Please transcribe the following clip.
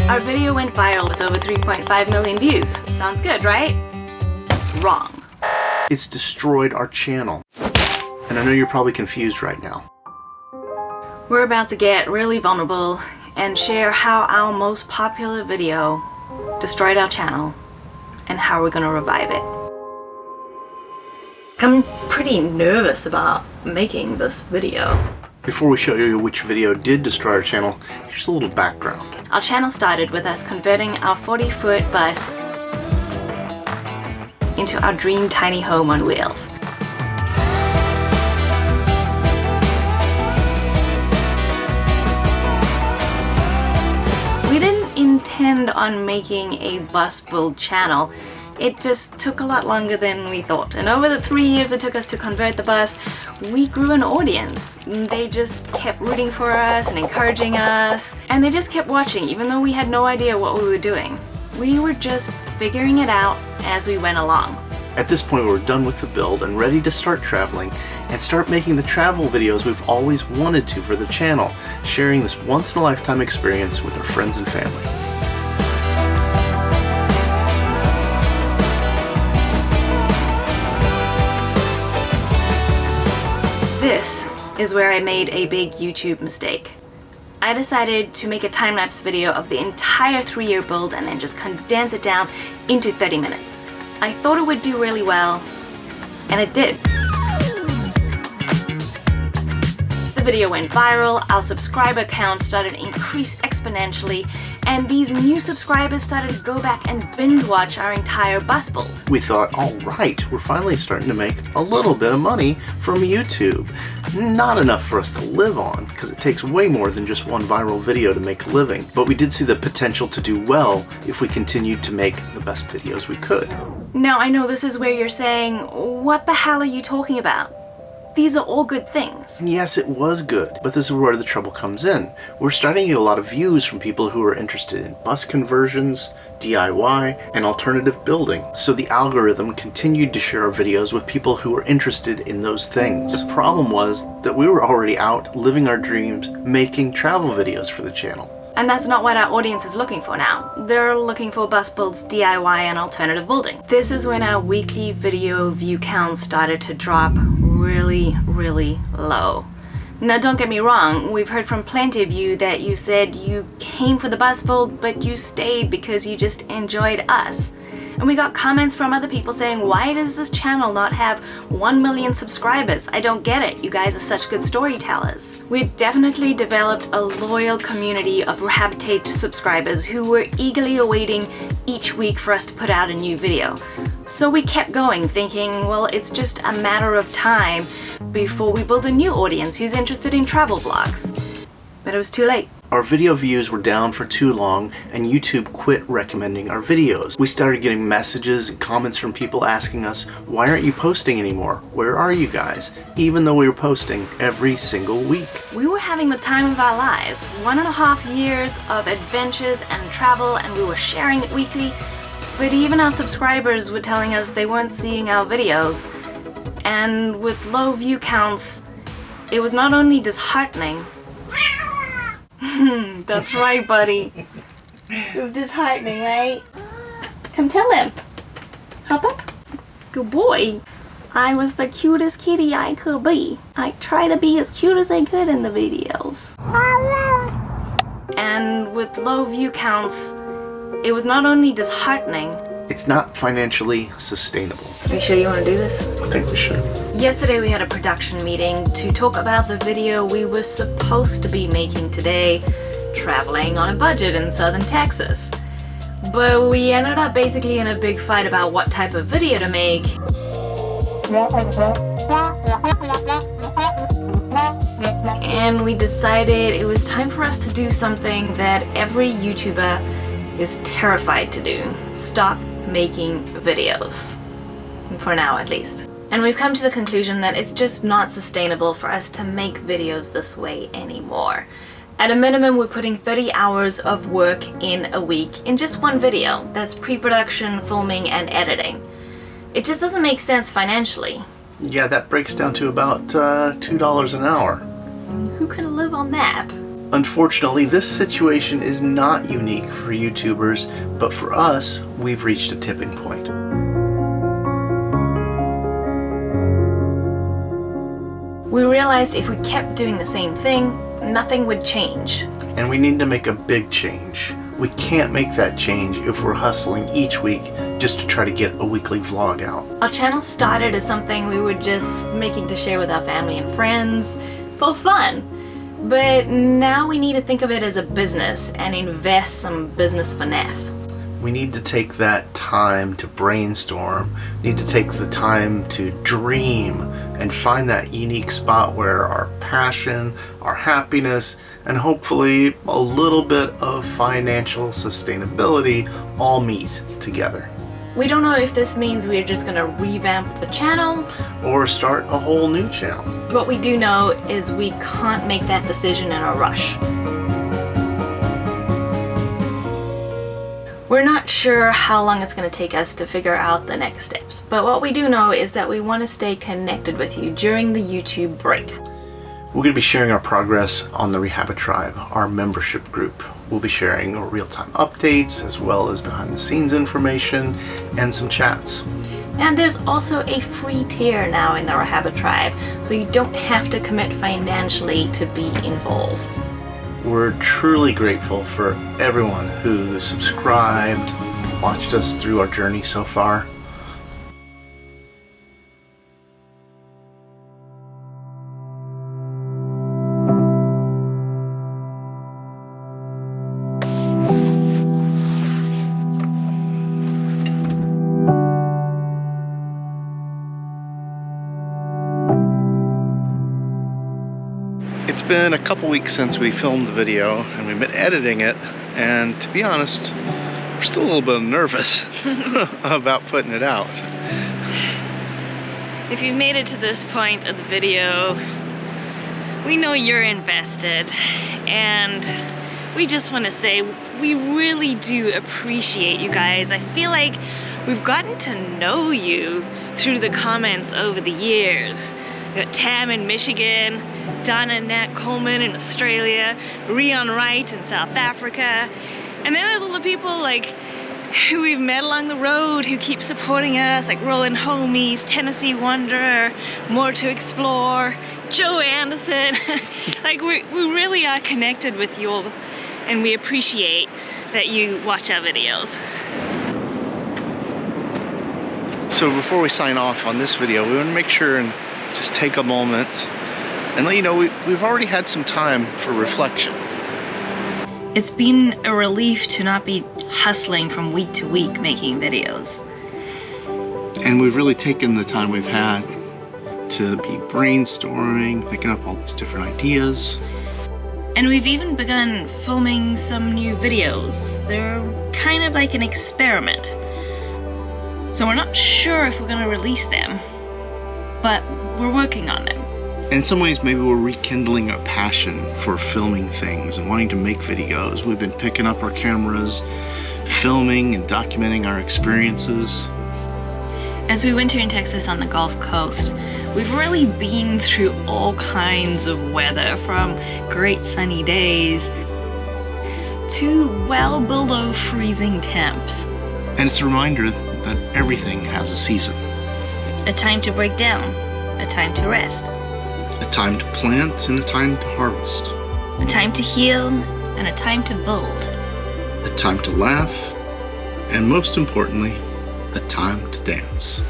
Our video went viral with over 3.5 million views. Sounds good, right? Wrong. It's destroyed our channel. And I know you're probably confused right now. We're about to get really vulnerable and share how our most popular video destroyed our channel and how we're gonna revive it. I'm pretty nervous about making this video. Before we show you which video did destroy our channel, here's a little background. Our channel started with us converting our 40-foot bus into our dream tiny home on wheels. We didn't intend on making a bus build channel. It just took a lot longer than we thought. And over the 3 years it took us to convert the bus, we grew an audience. They just kept rooting for us and encouraging us. And they just kept watching, even though we had no idea what we were doing. We were just figuring it out as we went along. At this point, we were done with the build and ready to start traveling and start making the travel videos we've always wanted to for the channel, sharing this once-in-a-lifetime experience with our friends and family. This is where I made a big YouTube mistake. I decided to make a time-lapse video of the entire 3-year build and then just condense it down into 30 minutes. I thought it would do really well, and it did. The video went viral, our subscriber count started to increase exponentially, and these new subscribers started to go back and binge watch our entire bus build. We thought, alright, we're finally starting to make a little bit of money from YouTube. Not enough for us to live on, because it takes way more than just one viral video to make a living. But we did see the potential to do well if we continued to make the best videos we could. Now I know this is where you're saying, what the hell are you talking about? These are all good things. Yes, it was good, but this is where the trouble comes in. We're starting to get a lot of views from people who are interested in bus conversions, DIY, and alternative building. So the algorithm continued to share our videos with people who were interested in those things. The problem was that we were already out living our dreams, making travel videos for the channel. And that's not what our audience is looking for now. They're looking for bus builds, DIY, and alternative building. This is when our weekly video view counts started to drop really, really low. Now don't get me wrong, we've heard from plenty of you that you said you came for the bus build, but you stayed because you just enjoyed us. And we got comments from other people saying, why does this channel not have 1 million subscribers? I don't get it. You guys are such good storytellers. We definitely developed a loyal community of Habitate subscribers who were eagerly awaiting each week for us to put out a new video. So we kept going, thinking, well, it's just a matter of time before we build a new audience who's interested in travel vlogs. But it was too late. Our video views were down for too long and YouTube quit recommending our videos. We started getting messages and comments from people asking us, why aren't you posting anymore? Where are you guys? Even though we were posting every single week. We were having the time of our lives. 1.5 years of adventures and travel, and we were sharing it weekly. But even our subscribers were telling us they weren't seeing our videos. And with low view counts, it was not only disheartening. That's right, buddy. It was disheartening, right? Come tell him. Hop up. Good boy. I was the cutest kitty I could be. I try to be as cute as I could in the videos. And with low view counts, it was not only disheartening. It's not financially sustainable. Are you sure you want to do this? I think we should. Yesterday we had a production meeting to talk about the video we were supposed to be making today, traveling on a budget in southern Texas. But we ended up basically in a big fight about what type of video to make. And we decided it was time for us to do something that every YouTuber is terrified to do. Stop making videos. For now, at least. And we've come to the conclusion that it's just not sustainable for us to make videos this way anymore. At a minimum, we're putting 30 hours of work in a week in just one video. That's pre-production, filming, and editing. It just doesn't make sense financially. Yeah, that breaks down to about $2 an hour. Who can live on that? Unfortunately, this situation is not unique for YouTubers, but for us, we've reached a tipping point. We realized if we kept doing the same thing, nothing would change. And we need to make a big change. We can't make that change if we're hustling each week just to try to get a weekly vlog out. Our channel started as something we were just making to share with our family and friends for fun. But now we need to think of it as a business and invest some business finesse. We need to take that time to brainstorm, need to take the time to dream and find that unique spot where our passion, our happiness, and hopefully a little bit of financial sustainability all meet together. We don't know if this means we're just gonna revamp the channel or start a whole new channel. What we do know is we can't make that decision in a rush. We're not sure how long it's going to take us to figure out the next steps, but what we do know is that we want to stay connected with you during the YouTube break. We're going to be sharing our progress on the Rehabit Tribe, our membership group. We'll be sharing real-time updates as well as behind-the-scenes information and some chats. And there's also a free tier now in the Rehabit Tribe, so you don't have to commit financially to be involved. We're truly grateful for everyone who subscribed, watched us through our journey so far. It's been a couple weeks since we filmed the video and we've been editing it, and to be honest, we're still a little bit nervous about putting it out. If you've made it to this point of the video, we know you're invested, and we just want to say we really do appreciate you guys. I feel like we've gotten to know you through the comments over the years. We got Tam in Michigan, Donna and Nat Coleman in Australia, Rion Wright in South Africa, and then there's all the people like who we've met along the road who keep supporting us, like Roland Homies, Tennessee Wanderer, More to Explore, Joe Anderson. Like we really are connected with you all, and we appreciate that you watch our videos. So before we sign off on this video, we want to make sure and just take a moment and let you know we've already had some time for reflection. It's been a relief to not be hustling from week to week making videos. And we've really taken the time we've had to be brainstorming, thinking up all these different ideas. And we've even begun filming some new videos. They're kind of like an experiment. So we're not sure if we're going to release them, but we're working on them. In some ways, maybe we're rekindling a passion for filming things and wanting to make videos. We've been picking up our cameras, filming and documenting our experiences. As we winter in Texas on the Gulf Coast, we've really been through all kinds of weather, from great sunny days to well below freezing temps. And it's a reminder that everything has a season. A time to break down, a time to rest. A time to plant and a time to harvest. A time to heal and a time to build. A time to laugh, and most importantly, a time to dance.